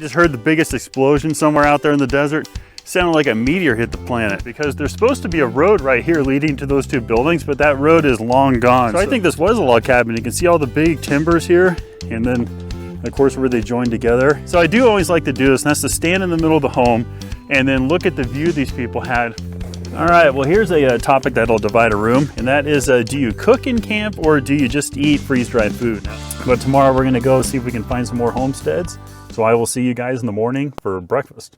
just heard the biggest explosion somewhere out there in the desert. It sounded like a meteor hit the planet, because there's supposed to be a road right here leading to those two buildings, but that road is long gone. So I think this was a log cabin. You can see all the big timbers here, and then of course where they join together. So I do always like to do this, and that's to stand in the middle of the home and then look at the view these people had. All right, well, here's a topic that'll divide a room, and that is, do you cook in camp or do you just eat freeze-dried food? But tomorrow we're gonna go see if we can find some more homesteads. So I will see you guys in the morning for breakfast.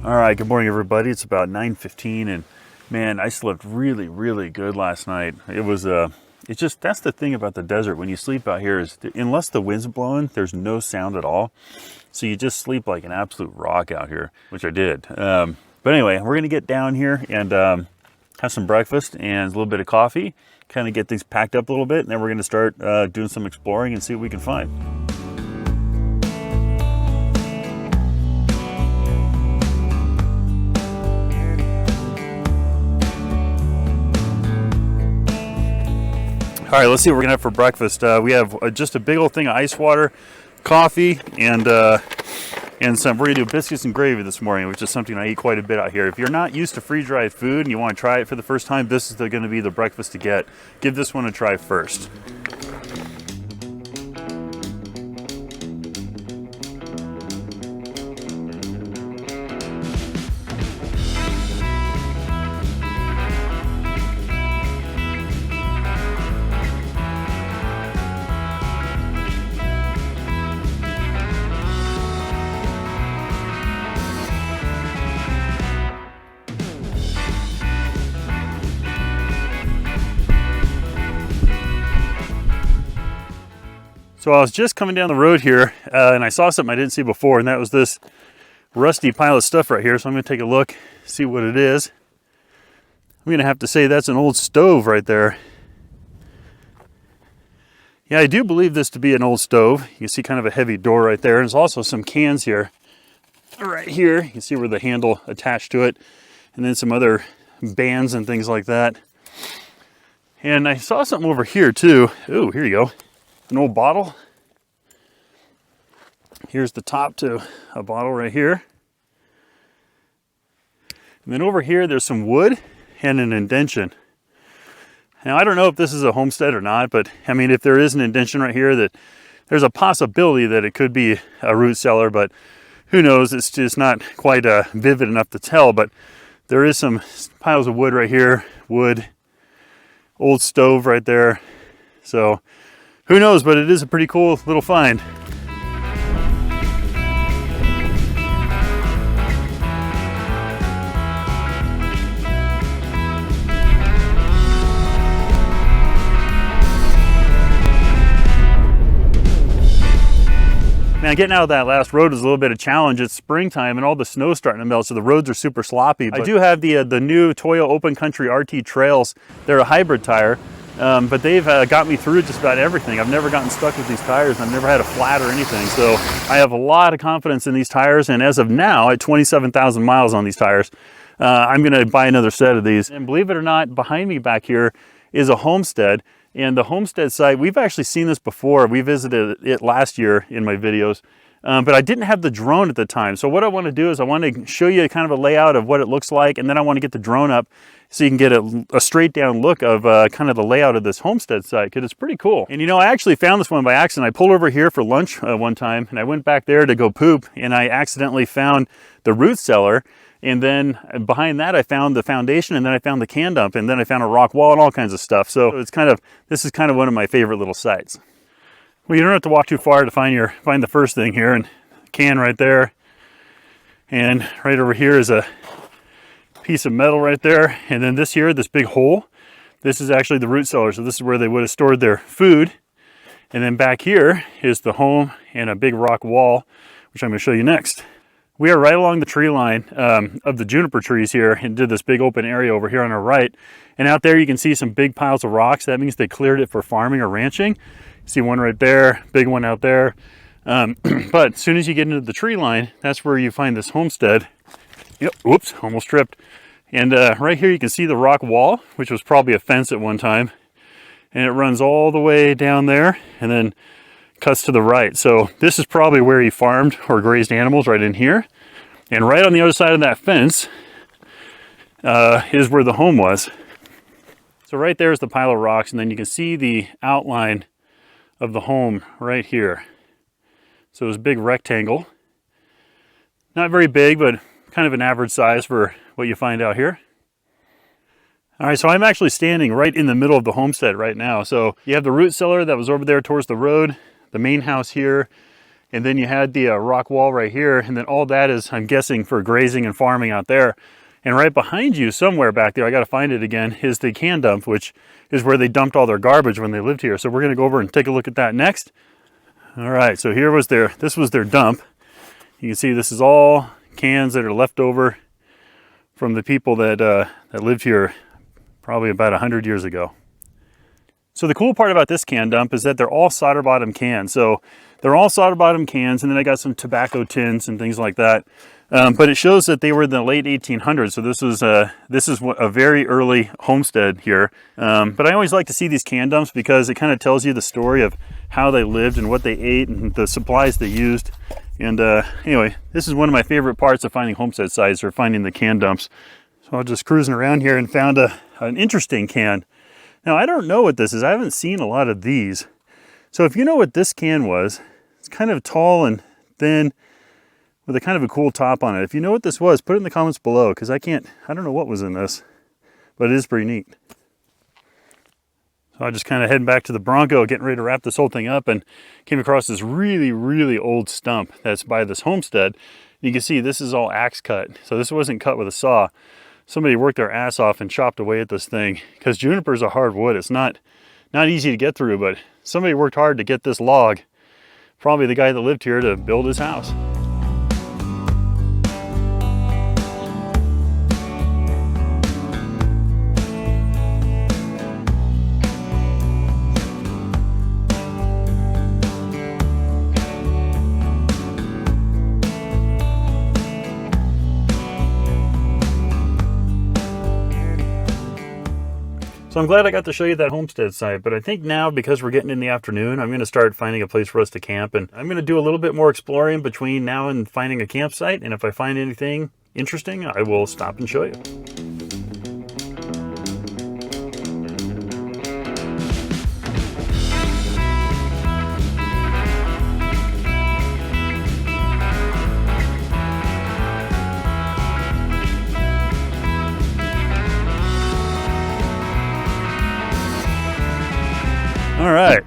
All right, good morning, everybody. It's about 9:15, and man, I slept really, really good last night. It was, it's just, that's the thing about the desert. When you sleep out here is, unless the wind's blowing, there's no sound at all. So you just sleep like an absolute rock out here, which I did. But anyway, we're gonna get down here and have some breakfast and a little bit of coffee, kind of get things packed up a little bit, and then we're gonna start doing some exploring and see what we can find. All right, let's see what we're gonna have for breakfast. We have just a big old thing of ice water, coffee, and some. We're gonna do biscuits and gravy this morning, which is something I eat quite a bit out here. If you're not used to freeze-dried food and you want to try it for the first time, this is gonna be the breakfast to get. Give this one a try first. So I was just coming down the road here and I saw something I didn't see before, and that was this rusty pile of stuff right here. So I'm gonna take a look, see what it is. I'm gonna have to say that's an old stove right there. Yeah, I do believe this to be an old stove. You can see kind of a heavy door right there. And there's also some cans here. Right here, you can see where the handle attached to it. And then some other bands and things like that. And I saw something over here too. Ooh, here you go. An old bottle. Here's the top to a bottle right here. And then over here, there's some wood and an indention. Now, I don't know if this is a homestead or not, but I mean, if there is an indention right here, that there's a possibility that it could be a root cellar, but who knows? It's just not quite vivid enough to tell, but there is some piles of wood right here, wood, old stove right there. So who knows, but it is a pretty cool little find. Now, getting out of that last road is a little bit of a challenge. It's springtime and all the snow's starting to melt, so the roads are super sloppy. I do have the new Toyo Open Country RT Trails. They're a hybrid tire. But they've got me through just about everything. I've never gotten stuck with these tires. I've never had a flat or anything. So I have a lot of confidence in these tires. And as of now, at 27,000 miles on these tires, I'm going to buy another set of these. And believe it or not, behind me back here is a homestead. And the Homestead Site, we've actually seen this before. We visited it last year in my videos. But I didn't have the drone at the time. So what I want to do is I want to show you kind of a layout of what it looks like, and then I want to get the drone up so you can get a straight down look of kind of the layout of this homestead site, because it's pretty cool. And you know, I actually found this one by accident. I pulled over here for lunch one time, and I went back there to go poop, and I accidentally found the root cellar. And then behind that, I found the foundation, and then I found the can dump, and then I found a rock wall and all kinds of stuff. So it's kind of, this is kind of one of my favorite little sites. Well, you don't have to walk too far to find the first thing here, and can right there. And right over here is a piece of metal right there. And then this here, this big hole, this is actually the root cellar. So this is where they would have stored their food. And then back here is the home and a big rock wall, which I'm going to show you next. We are right along the tree line of the juniper trees here, and did this big open area over here on our right. And out there you can see some big piles of rocks. That means they cleared it for farming or ranching. See one right there, big one out there. But as soon as you get into the tree line, that's where you find this homestead. Yep, whoops, almost tripped. And right here you can see the rock wall, which was probably a fence at one time. And it runs all the way down there and then cuts to the right. So this is probably where he farmed or grazed animals, right in here. And right on the other side of that fence is where the home was. So right there is the pile of rocks, and then you can see the outline of the home right here. So it's a big rectangle. Not very big, but kind of an average size for what you find out here. All right, so I'm actually standing right in the middle of the homestead right now. So you have the root cellar that was over there towards the road, the main house here, and then you had the rock wall right here, and then all that is, I'm guessing, for grazing and farming out there. And right behind you, somewhere back there, I got to find it again, is the can dump, which is where they dumped all their garbage when they lived here. So we're going to go over and take a look at that next. All right, so here was this was their dump. You can see this is all cans that are left over from the people that that lived here probably about 100 years ago. So the cool part about this can dump is that they're all solder bottom cans. So they're all solder bottom cans, and then I got some tobacco tins and things like that. But it shows that they were in the late 1800s. So this is a very early homestead here. But I always like to see these can dumps because it kind of tells you the story of how they lived and what they ate and the supplies they used. And anyway, this is one of my favorite parts of finding homestead sites, or finding the can dumps. So I was just cruising around here and found an interesting can. Now, I don't know what this is. I haven't seen a lot of these. So if you know what this can was, it's kind of tall and thin with a kind of a cool top on it. If you know what this was, put it in the comments below, because I don't know what was in this, but it is pretty neat. So I just kind of heading back to the Bronco, getting ready to wrap this whole thing up, and came across this really, really old stump that's by this homestead. You can see this is all axe cut. So this wasn't cut with a saw. Somebody worked their ass off and chopped away at this thing, because juniper is a hard wood. It's not easy to get through, but somebody worked hard to get this log. Probably the guy that lived here to build his house. So I'm glad I got to show you that homestead site, but I think now, because we're getting in the afternoon, I'm going to start finding a place for us to camp, and I'm going to do a little bit more exploring between now and finding a campsite, and if I find anything interesting, I will stop and show you. All right.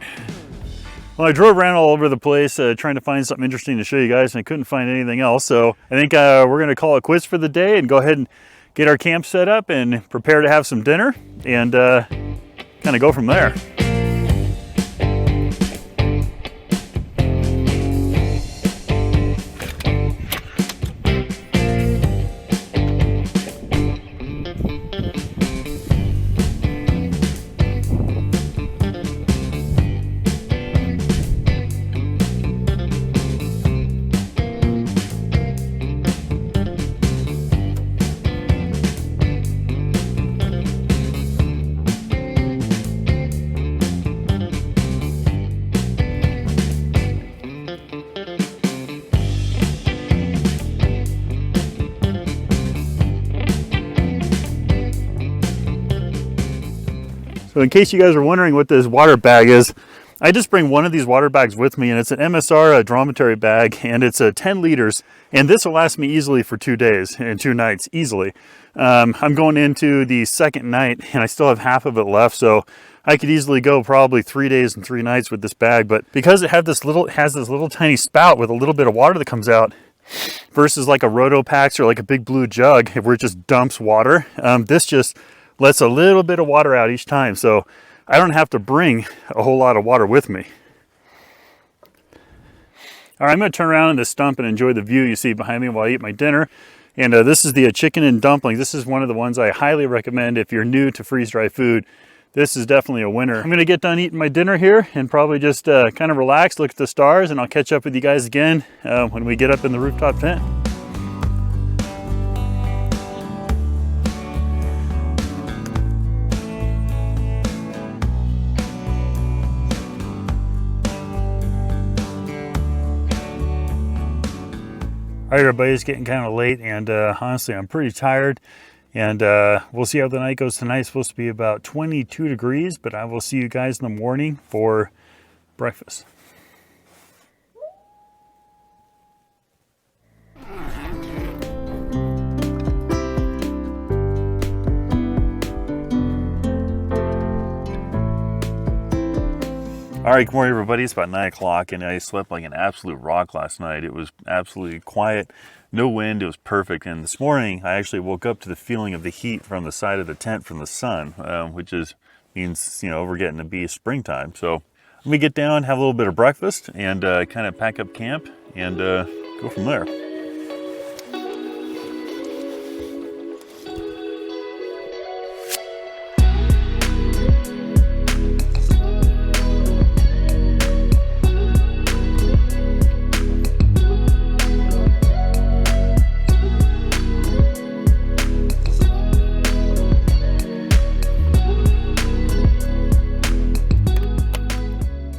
Well, I drove around all over the place trying to find something interesting to show you guys, and I couldn't find anything else. So I think we're going to call it quits for the day and go ahead and get our camp set up and prepare to have some dinner, and kind of go from there. So in case you guys are wondering what this water bag is, I just bring one of these water bags with me, and it's an MSR dromedary bag, and it's 10 liters, and this will last me easily for 2 days and 2 nights, easily. I'm going into the second night, and I still have half of it left, so I could easily go probably 3 days and 3 nights with this bag. But because it has this little tiny spout with a little bit of water that comes out, versus like a Rotopax or like a big blue jug where it just dumps water, this just lets a little bit of water out each time, so I don't have to bring a whole lot of water with me. All right, I'm gonna turn around in this stump and enjoy the view you see behind me while I eat my dinner. And this is the chicken and dumplings. This is one of the ones I highly recommend if you're new to freeze-dry food. This is definitely a winner. I'm gonna get done eating my dinner here and probably just kind of relax, look at the stars, and I'll catch up with you guys again when we get up in the rooftop tent. All right, everybody, it's getting kind of late, and honestly, I'm pretty tired. And we'll see how the night goes tonight. It's supposed to be about 22 degrees, but I will see you guys in the morning for breakfast. All right, good morning, everybody. It's about 9 o'clock, and I slept like an absolute rock last night. It was absolutely quiet, no wind, it was perfect. And this morning, I actually woke up to the feeling of the heat from the side of the tent from the sun, which means, you know, we're getting to be springtime. So let me get down, have a little bit of breakfast, and kind of pack up camp and go from there.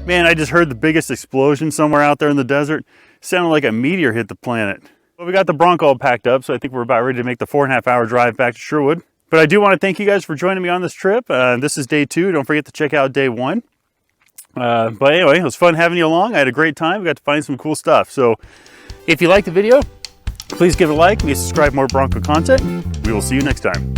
Man, I just heard the biggest explosion somewhere out there in the desert. It sounded like a meteor hit the planet. Well, we got the Bronco all packed up, so I think we're about ready to make the 4.5-hour drive back to Sherwood. But I do want to thank you guys for joining me on this trip. This is day 2. Don't forget to check out day 1. But anyway, it was fun having you along. I had a great time. We got to find some cool stuff. So if you liked the video, please give it a like, maybe subscribe for more Bronco content. We will see you next time.